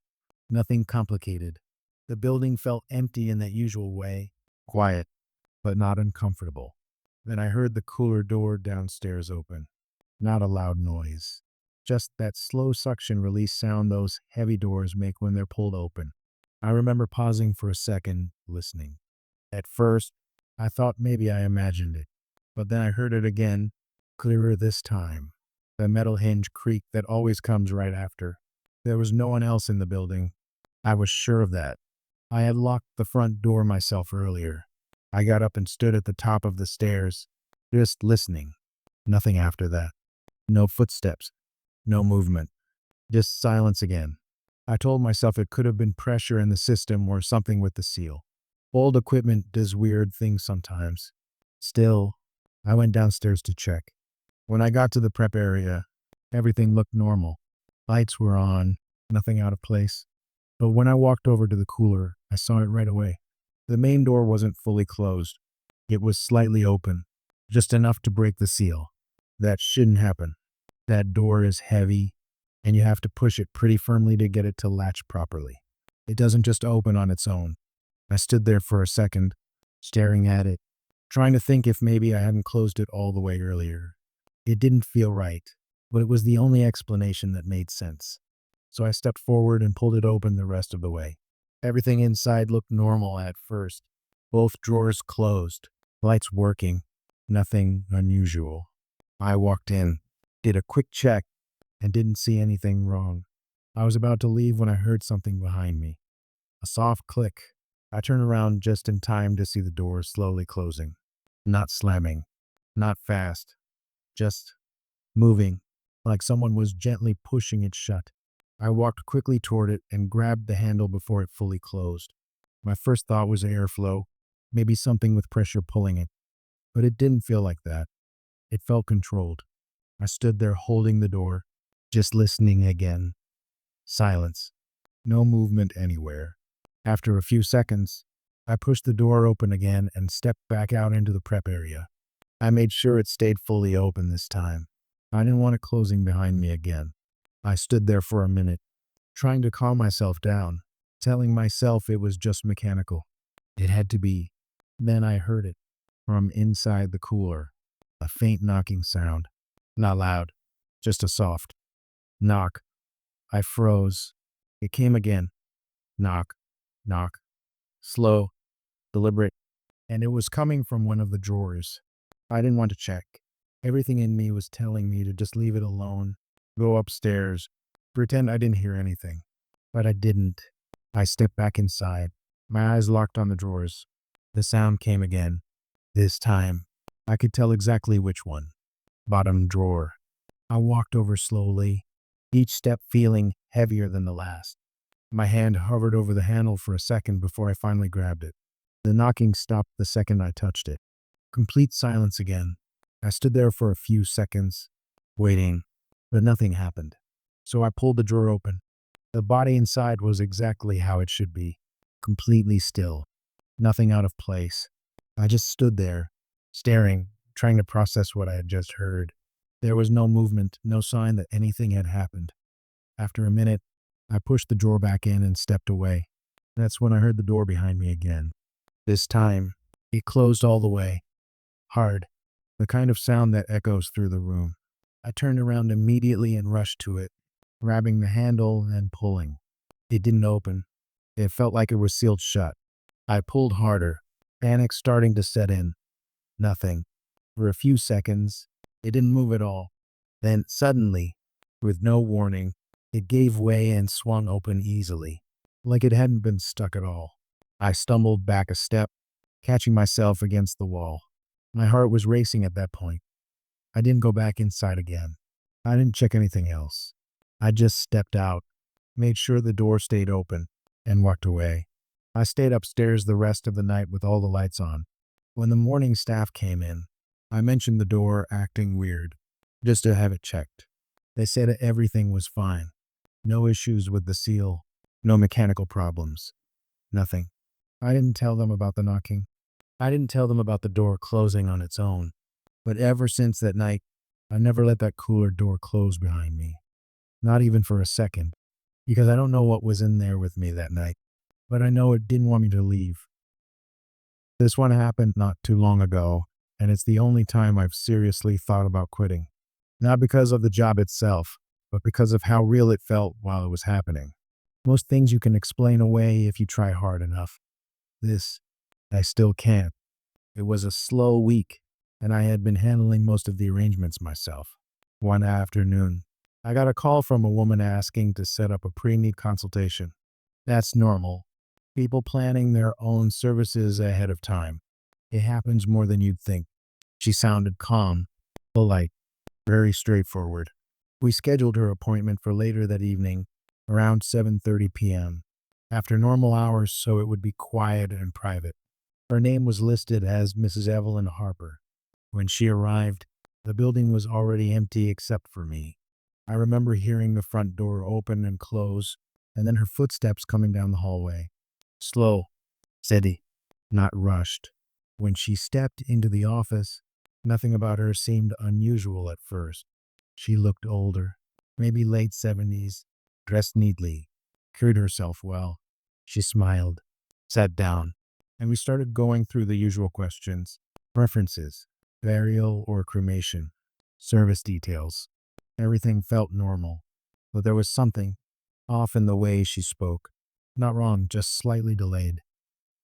nothing complicated. The building felt empty in that usual way, quiet, but not uncomfortable. Then I heard the cooler door downstairs open. Not a loud noise, just that slow suction release sound those heavy doors make when they're pulled open. I remember pausing for a second, listening. At first, I thought maybe I imagined it, but then I heard it again, clearer this time. The metal hinge creak that always comes right after. There was no one else in the building. I was sure of that. I had locked the front door myself earlier. I got up and stood at the top of the stairs, just listening. Nothing after that. No footsteps. No movement. Just silence again. I told myself it could have been pressure in the system or something with the seal. Old equipment does weird things sometimes. Still, I went downstairs to check. When I got to the prep area, everything looked normal. Lights were on, nothing out of place. But when I walked over to the cooler, I saw it right away. The main door wasn't fully closed. It was slightly open, just enough to break the seal. That shouldn't happen. That door is heavy, and you have to push it pretty firmly to get it to latch properly. It doesn't just open on its own. I stood there for a second, staring at it, trying to think if maybe I hadn't closed it all the way earlier. It didn't feel right, but it was the only explanation that made sense. So I stepped forward and pulled it open the rest of the way. Everything inside looked normal at first. Both drawers closed, lights working, nothing unusual. I walked in, did a quick check, and didn't see anything wrong. I was about to leave when I heard something behind me. A soft click. I turned around just in time to see the door slowly closing. Not slamming, not fast, just moving, like someone was gently pushing it shut. I walked quickly toward it and grabbed the handle before it fully closed. My first thought was airflow, maybe something with pressure pulling it, but it didn't feel like that. It felt controlled. I stood there holding the door, just listening again. Silence. No movement anywhere. After a few seconds, I pushed the door open again and stepped back out into the prep area. I made sure it stayed fully open this time. I didn't want it closing behind me again. I stood there for a minute, trying to calm myself down, telling myself it was just mechanical. It had to be. Then I heard it, from inside the cooler, a faint knocking sound. Not loud, just a soft knock. I froze. It came again. Knock, knock. Slow, deliberate, and it was coming from one of the drawers. I didn't want to check. Everything in me was telling me to just leave it alone, go upstairs, pretend I didn't hear anything. But I didn't. I stepped back inside, my eyes locked on the drawers. The sound came again. This time, I could tell exactly which one. Bottom drawer. I walked over slowly, each step feeling heavier than the last. My hand hovered over the handle for a second before I finally grabbed it. The knocking stopped the second I touched it. Complete silence again. I stood there for a few seconds, waiting, but nothing happened. So I pulled the drawer open. The body inside was exactly how it should be, completely still, nothing out of place. I just stood there, staring, trying to process what I had just heard. There was no movement, no sign that anything had happened. After a minute, I pushed the drawer back in and stepped away. That's when I heard the door behind me again. This time, it closed all the way. Hard. The kind of sound that echoes through the room. I turned around immediately and rushed to it, grabbing the handle and pulling. It didn't open. It felt like it was sealed shut. I pulled harder, panic starting to set in. Nothing. For a few seconds, it didn't move at all. Then, suddenly, with no warning, it gave way and swung open easily, like it hadn't been stuck at all. I stumbled back a step, catching myself against the wall. My heart was racing at that point. I didn't go back inside again. I didn't check anything else. I just stepped out, made sure the door stayed open, and walked away. I stayed upstairs the rest of the night with all the lights on. When the morning staff came in, I mentioned the door acting weird, just to have it checked. They said everything was fine. No issues with the seal, no mechanical problems. Nothing. I didn't tell them about the knocking. I didn't tell them about the door closing on its own. But ever since that night, I never let that cooler door close behind me. Not even for a second. Because I don't know what was in there with me that night. But I know it didn't want me to leave. This one happened not too long ago, and it's the only time I've seriously thought about quitting. Not because of the job itself, but because of how real it felt while it was happening. Most things you can explain away if you try hard enough. This, I still can't. It was a slow week, and I had been handling most of the arrangements myself. One afternoon, I got a call from a woman asking to set up a pre-need consultation. That's normal. People planning their own services ahead of time. It happens more than you'd think. She sounded calm, polite, very straightforward. We scheduled her appointment for later that evening, around 7:30 p.m., after normal hours so it would be quiet and private. Her name was listed as Mrs. Evelyn Harper. When she arrived, the building was already empty except for me. I remember hearing the front door open and close, and then her footsteps coming down the hallway. Slow, steady, not rushed. When she stepped into the office, nothing about her seemed unusual at first. She looked older, maybe late 70s, dressed neatly, carried herself well. She smiled, sat down, and we started going through the usual questions: preferences, burial or cremation, service details. Everything felt normal, but there was something off in the way she spoke. Not wrong, just slightly delayed,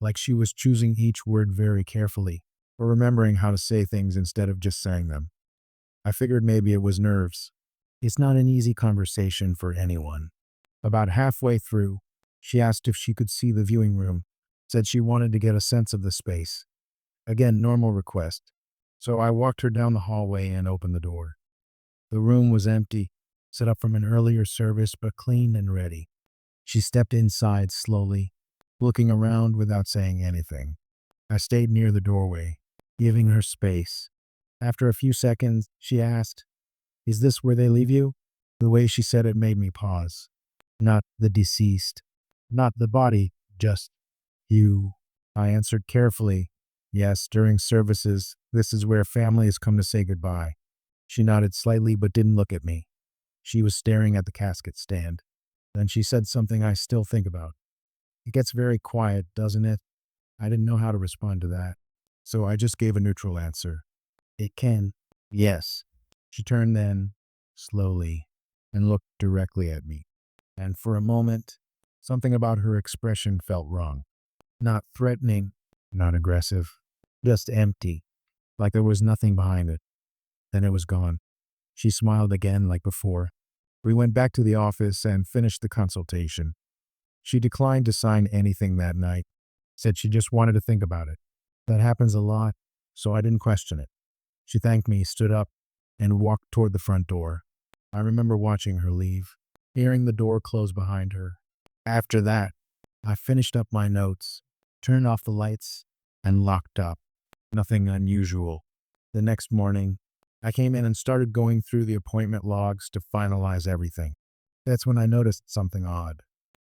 like she was choosing each word very carefully, or remembering how to say things instead of just saying them. I figured maybe it was nerves. It's not an easy conversation for anyone. About halfway through, she asked if she could see the viewing room, said she wanted to get a sense of the space. Again, normal request. So I walked her down the hallway and opened the door. The room was empty, set up from an earlier service, but clean and ready. She stepped inside slowly, looking around without saying anything. I stayed near the doorway, giving her space. After a few seconds, she asked, "Is this where they leave you?" The way she said it made me pause. Not the deceased, not the body, just you. I answered carefully, "Yes, during services, this is where families come to say goodbye." She nodded slightly but didn't look at me. She was staring at the casket stand. Then she said something I still think about. "It gets very quiet, doesn't it?" I didn't know how to respond to that, so I just gave a neutral answer. "It can." "Yes." She turned then, slowly, and looked directly at me. And for a moment, something about her expression felt wrong. Not threatening, not aggressive, just empty, like there was nothing behind it. Then it was gone. She smiled again like before. We went back to the office and finished the consultation. She declined to sign anything that night, said she just wanted to think about it. That happens a lot, so I didn't question it. She thanked me, stood up, and walked toward the front door. I remember watching her leave, hearing the door close behind her. After that, I finished up my notes, turned off the lights, and locked up. Nothing unusual. The next morning, I came in and started going through the appointment logs to finalize everything. That's when I noticed something odd.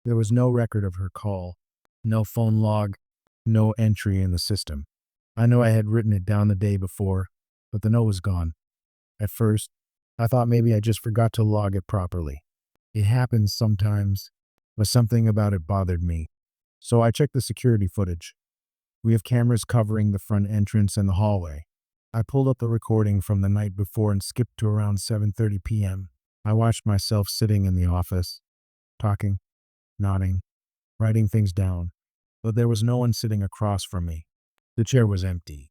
There was no record of her call, no phone log, no entry in the system. I know I had written it down the day before, but the note was gone. At first, I thought maybe I just forgot to log it properly. It happens sometimes, but something about it bothered me. So I checked the security footage. We have cameras covering the front entrance and the hallway. I pulled up the recording from the night before and skipped to around 7:30 p.m. I watched myself sitting in the office, talking, nodding, writing things down, but there was no one sitting across from me. The chair was empty.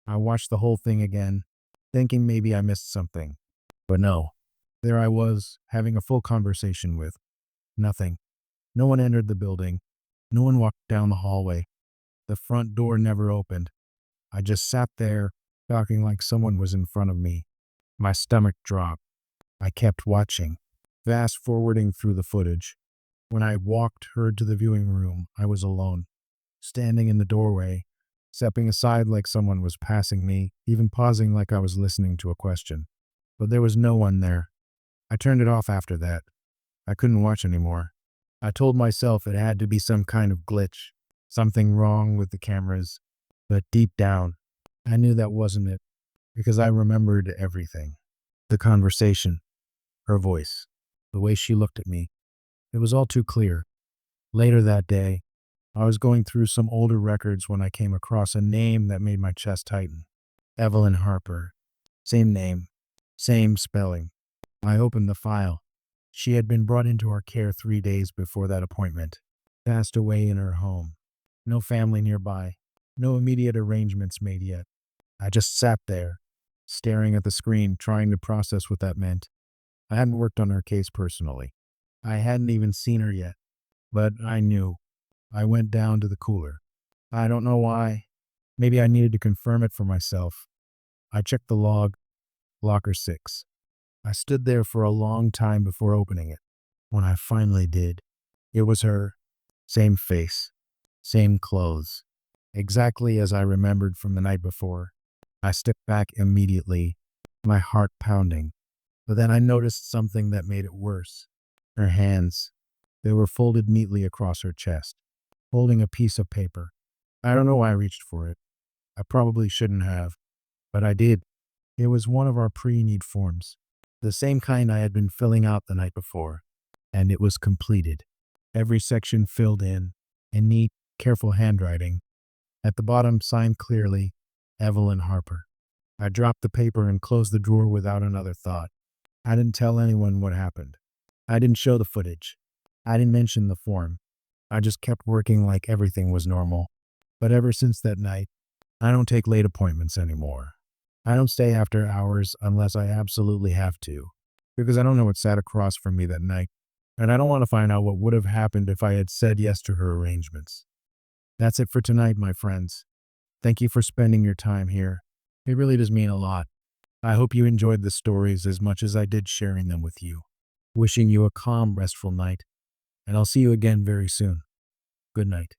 I watched the whole thing again, thinking maybe I missed something. But no, there I was, having a full conversation with nothing. No one entered the building. No one walked down the hallway. The front door never opened. I just sat there, talking like someone was in front of me. My stomach dropped. I kept watching, fast forwarding through the footage. When I walked her to the viewing room, I was alone, standing in the doorway, stepping aside like someone was passing me, even pausing like I was listening to a question. But there was no one there. I turned it off after that. I couldn't watch anymore. I told myself it had to be some kind of glitch, something wrong with the cameras. But deep down, I knew that wasn't it, because I remembered everything. The conversation, her voice, the way she looked at me. It was all too clear. Later that day, I was going through some older records when I came across a name that made my chest tighten. Evelyn Harper. Same name, same spelling. I opened the file. She had been brought into our care 3 days before that appointment. Passed away in her home. No family nearby. No immediate arrangements made yet. I just sat there, staring at the screen, trying to process what that meant. I hadn't worked on her case personally. I hadn't even seen her yet. But I knew. I went down to the cooler. I don't know why. Maybe I needed to confirm it for myself. I checked the log, locker 6. I stood there for a long time before opening it. When I finally did, it was her. Same face, same clothes, exactly as I remembered from the night before. I stepped back immediately, my heart pounding. But then I noticed something that made it worse. Her hands. They were folded neatly across her chest, holding a piece of paper. I don't know why I reached for it. I probably shouldn't have, but I did. It was one of our pre-need forms. the same kind I had been filling out the night before, and it was completed. Every section filled in neat, careful handwriting. At the bottom, signed clearly, Evelyn Harper. I dropped the paper and closed the drawer without another thought. I didn't tell anyone what happened. I didn't show the footage. I didn't mention the form. I just kept working like everything was normal. But ever since that night, I don't take late appointments anymore. I don't stay after hours unless I absolutely have to, because I don't know what sat across from me that night, and I don't want to find out what would have happened if I had said yes to her arrangements. That's it for tonight, my friends. Thank you for spending your time here. It really does mean a lot. I hope you enjoyed the stories as much as I did sharing them with you. Wishing you a calm, restful night, and I'll see you again very soon. Good night.